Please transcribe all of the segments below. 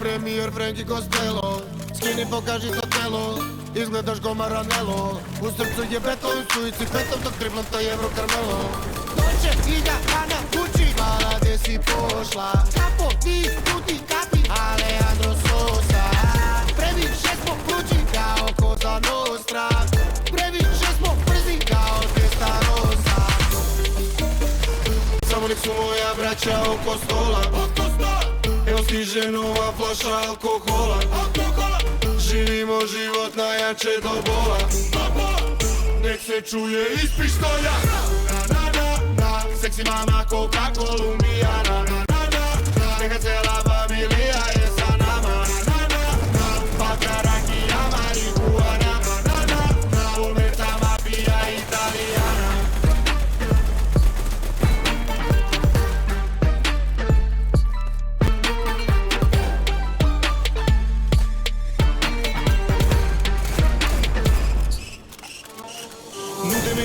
Премиер Френки Костело, скини покажи то тело, изгледаш го Маранело. У срцу je beton, suicid petom dok driblam taj Euro Carmelo. Dolce i Gabbana, Gucci, mala gdje si pošla. Capo di tutti capi, Alejandro Sosa. Previše smo vrući kao Cosa Nostra, previše smo brzi kao Testarossa. Samo nek su moja braća oko stola. Evo stiže nova flaša alkohola. Živimo život najjače do bola. Nek se čuje iz pištolja. Seksi mama koka Kolumbijana. Neka cela familija je sa nama. Vodka, rakija, marihuana. Ulmeta mafija italijana.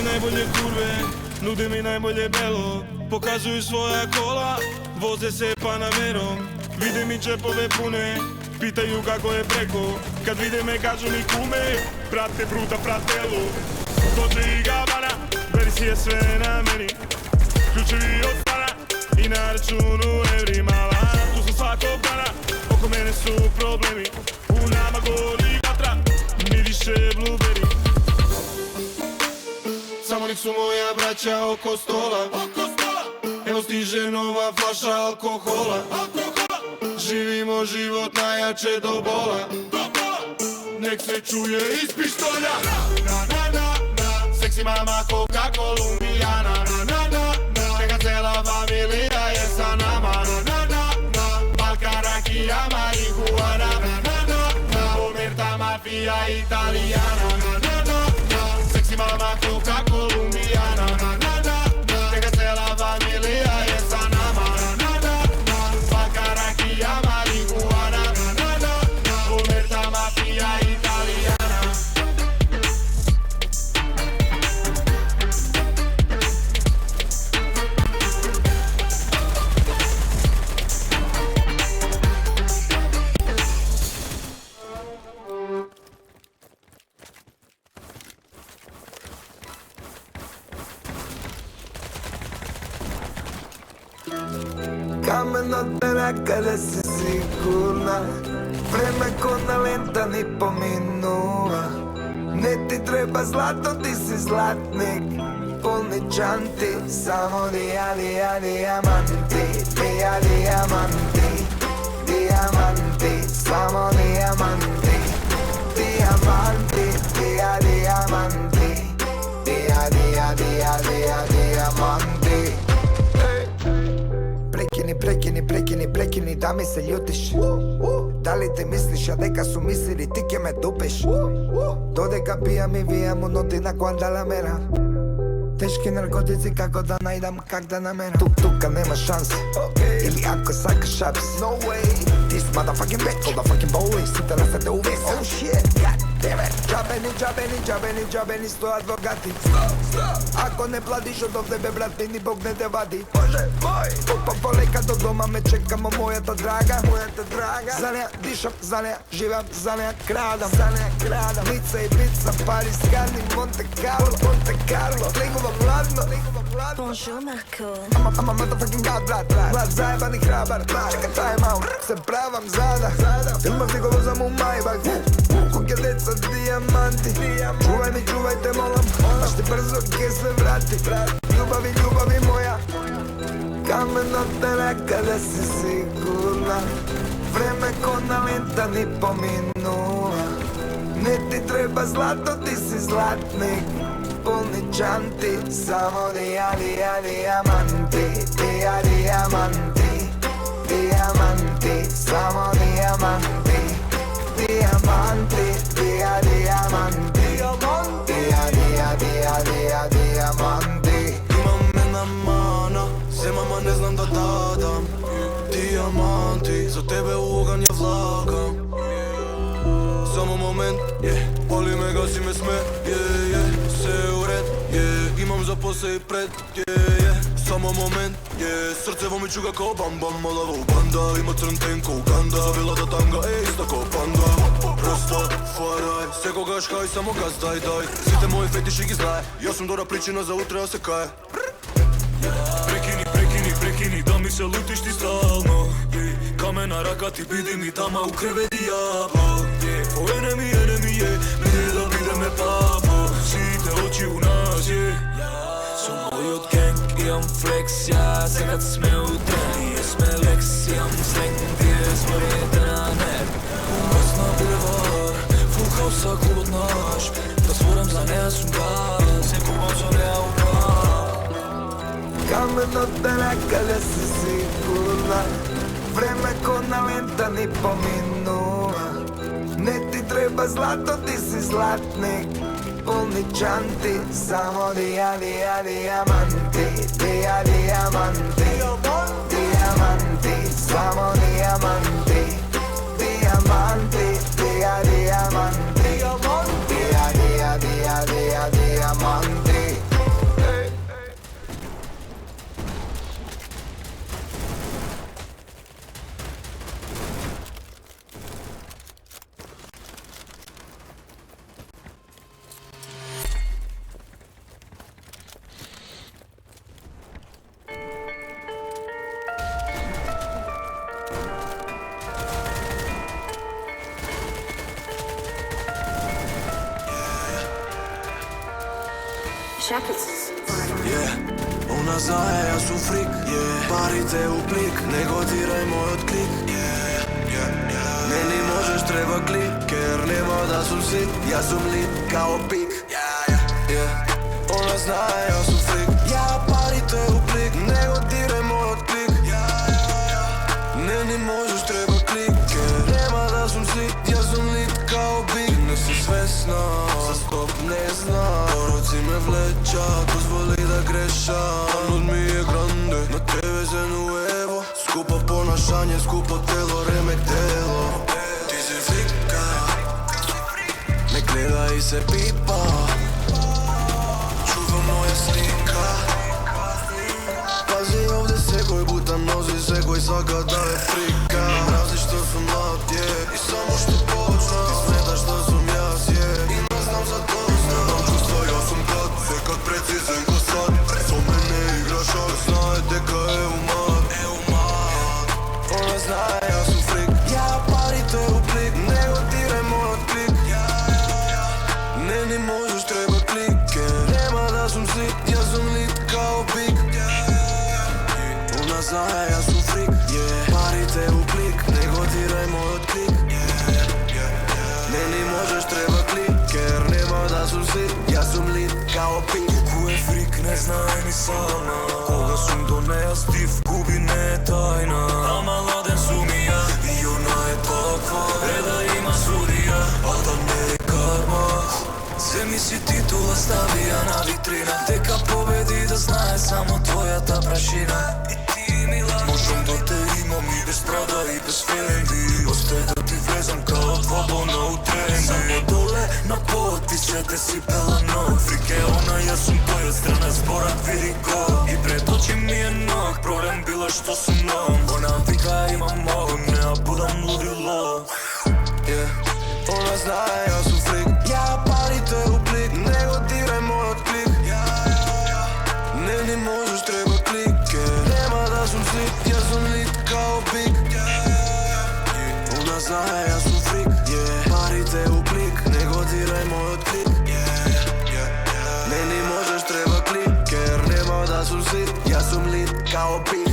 Najbolje kurve, nude mi najbolje belo. Pokazuju svoja kola, voze se Panamerom. Vide mi džepove pune, pitaju kako je preko. Kad vide me kažu mi kume, prate bruta pratelo. Dolce i Gabbana, Versi je sve na meni. Ključevi od stana i na računu evri. Mala, tu sam svakog dana, oko mene su problemi. U nama gori vatra, miriše blueberry. Samo nek su moja braća oko stola. Evo stiže nova flaša alkohola. Živimo život najjače do bola. Nek se čuje iz pištolja. Seksi mama koka Kolumbijana. Neka cela familija je sa nama. Vodka, rakija, marihuana. Omerta mafija italijana. Seksi mama koka Kolumbijana. Neka cela familija je sa nama. Vodka, rakija, marihuana. Omerta mafija italijana. Kameno tera kada si sigurna, vreme ko na lenta ni pominula. Ne ti treba zlato, ti si zlatnik, polni čanti, samo dijamanti, dijamanti, samo dijamanti, dijamanti, dijamanti. Prekini, da mi se ljutiš. Da li ti misliš, a deka su mislili ti ke me dupiš. Dodeka pijam i vijam u noti na Guadalajara. Teški narkotici kako da najdam, kak da nameram. Tuka nema šanse, ili ako sakaš šaps. No way, this motherfucking bitch, hold the fucking boy, sutra se te uvesa. Oh shit, god damn it. Džabeni sto advokati. Ako ne platiš od tebe brat, ni Bog ne te vadi. Može, moj, poleka do doma me čekamo, moja ta draga. Za neja dišam, za neja živam, za neja kradam. Lica i bica, Paris, Garni, Monte Carlo. Klingova vladno. Bonjour Marco. I'm a motherfucking god, brat zajebani hrabar. Čekaj time out, se pravam zada. Filmov ti go vozam u Maybach. Kuke deca dijamanti. Čuvajte molam. Baš ti brzo ke se vrati. Ljubavi moja. Kameno tera kada si sigurna, vreme ko na lenta ni pominula. Ne ti treba zlato, ti si zlatnik, polni čanti, samo dijamanti, samo dijamanti, dijamanti. Imam me na mana, zemama ne znam da dadam. Dijamanti, za tebe u oganj ja vlagam. Samo moment, boli me, gasi me sme, sve u red, imam za posao i pred, samo moment. Srce vo mi čuga kao bam bam, malava u banda. Ima crn tenko u ganda, zavila da tanga, isto kao panda. Prosto, faraj, sekogaš haj, samo gaz daj daj. Svi moji fetiši gi znaje, ja sam dobra pričina za utra, ja se kaje. Prekini, da mi se lutiš ti stalno. Kamena raka ti bidi mi tama u kreve diablo. O enemy, nije da bide me papo. Site oči u nas, Su moji od gang, imam flex, ja se kad sme u tren. Nije sme lex, imam slang, gdje smorite na net. Umas na bulevar, full house-a kulot naš. Da svuram za nejasun gaz, se kubam za nejavan. Kamen od daleka da si sigurna, vreme ko na lenta ni pominula. Ne ti treba zlato, ti si zlatnik, polni čanti, samo diamanti, diamanti, samo diamanti, diamanti, diamanti. Ona znaje, ja su freak, parite u plik, ne godiraj moj otklik. Meni možeš, treba klik, jer nema da sam sit, ja sam lit kao pik. Ona znaje, ja su freak, parite u plik, ne godiraj moj otklik. Meni možeš, treba klik, jer nema da sam sit, ja sam lit kao pik. Ne si svesna, za stop ne zna, poroci me vleća, dozvoli da grešam. Od mi je grande, na tebe Zenuevo, skupo ponašanje, skupo telo, remek telo. Ti si frika, ne gledaj se pipa, čuva moja slika. Pazi ovdje sekoj, buta nozi sekoj, svaka da je frika. Mrazi što sam mlad, i samo što počna. Ti smetaš da sam jas, i ne znam za to znam. Nemam čustva, ja sam kad, kad precizan ko sad. So me ne igraš, ali znaje deka je umad. Ona znaje, ja sam frik, parite u plik, ne godiraj moj otklik. Meni možeš, treba klike, nema da sam sit, ja sam lit kao pik. Ona znaje, ja sam frik, parite u plik, ne godiraj moj otklik. Meni možeš, treba klike, jer nema da sam sit, ja sam lit kao pik. Ko je frik, ne znaj ni sama, koga sam do nejastiv, gubi ne tajna. A mladen su mi ja, i ona je takva, reda ima sudija, al da ne je karma. Sve mi si titula stavija na vitrina, teka pobedi da znaje samo tvoja ta prašina. I ti mila, možem da te imam i bez Prada i bez Fendi. Ostaje da ti vezam kao dva bona u trendi. Samo dole na potpis će te si pela nog. Frike ona, ja sam toj od strane zbora vidi ko. I pred oči mi je nog, problem bila što sam nom. Ona vika imam mogu, ne ja budam ludilo. Ona znaje, ja sam frik, parite u plik, ne godiraj moj otklik. Meni možeš, treba klike, nema da sam sit, ja sam lit kao pik. Ona znaje, ja sam frik, parite u plik, ne godiraj moj otklik. Meni možeš, treba klike, jer nema da sam sit, ja sam lit kao pik.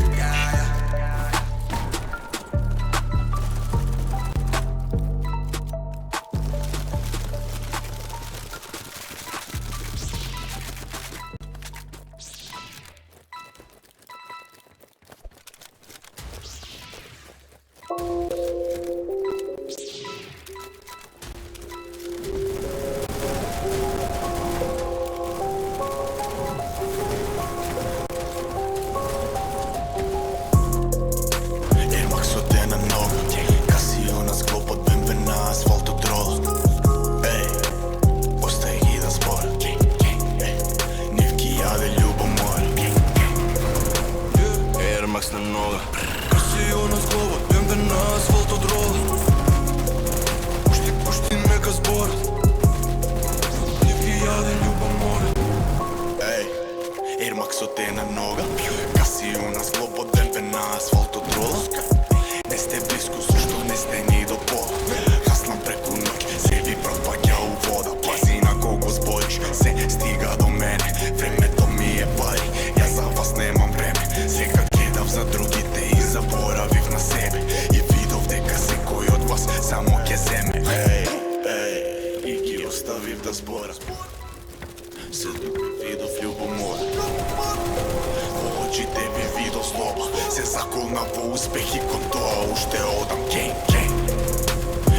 Зашто не стени до пола? Хаслам преку ноќ, се ви пропаѓа у вода. Пази на кого збориш, се стига до мене. Времето ми е пари, јас за вас немам време. Сега гледав за другите и заборавив на себе. И видов дека секој од вас само ќе земе. И ги оставив да зборам. Се видов љубомора. Во очите ви видов злоба. Се заколна во успех и кон тоа уште одам.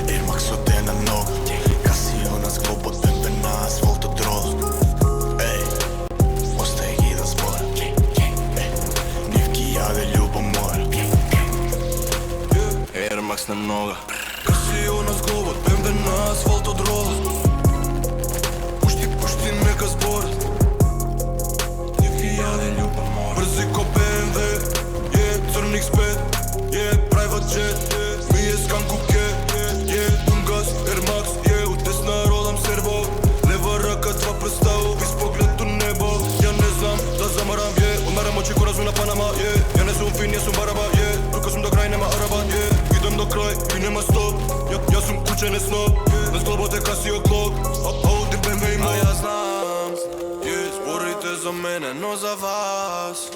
Air Max од на нога. Касио на склопот, бембе на асфалт од рола. Остај ги да зборам. Нив ги јаде љубомора. Air Max на нога. Касио на склопот, бембе на асфалт од рола. Пушти нека зборат. Нив ги јаде љубомора. Брзи ко BMW, црн X5, private jet, ми е сканку ке, тунгас, Air Max, од десна родам серво, лева рака два прстао, вис поглед у небо. Ја не знам да замарам, одмарам очи ко размина Панама, ја не сум фин, јас сум бараба, тука сум до крај, нема араба, идем до крај и нема стоп, јас сум кучен е сноп, на склопот е Casio Clock, Audi, BMW и моја знам, зборите за мене, но за вас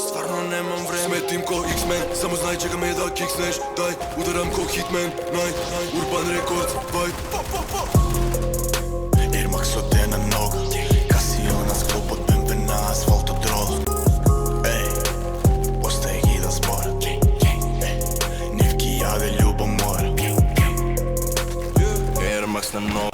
стварно немам време. Сметим ко X-Men, само знај чека ме да кикснеш. Дај, ударам ко Hitman, Urban Records, vibe. Air Max од на нога, Casio на склопот, бембе на асфалт од рола. Остај ги да зборам. Нив ги јаде љубомора. Air Max на нога.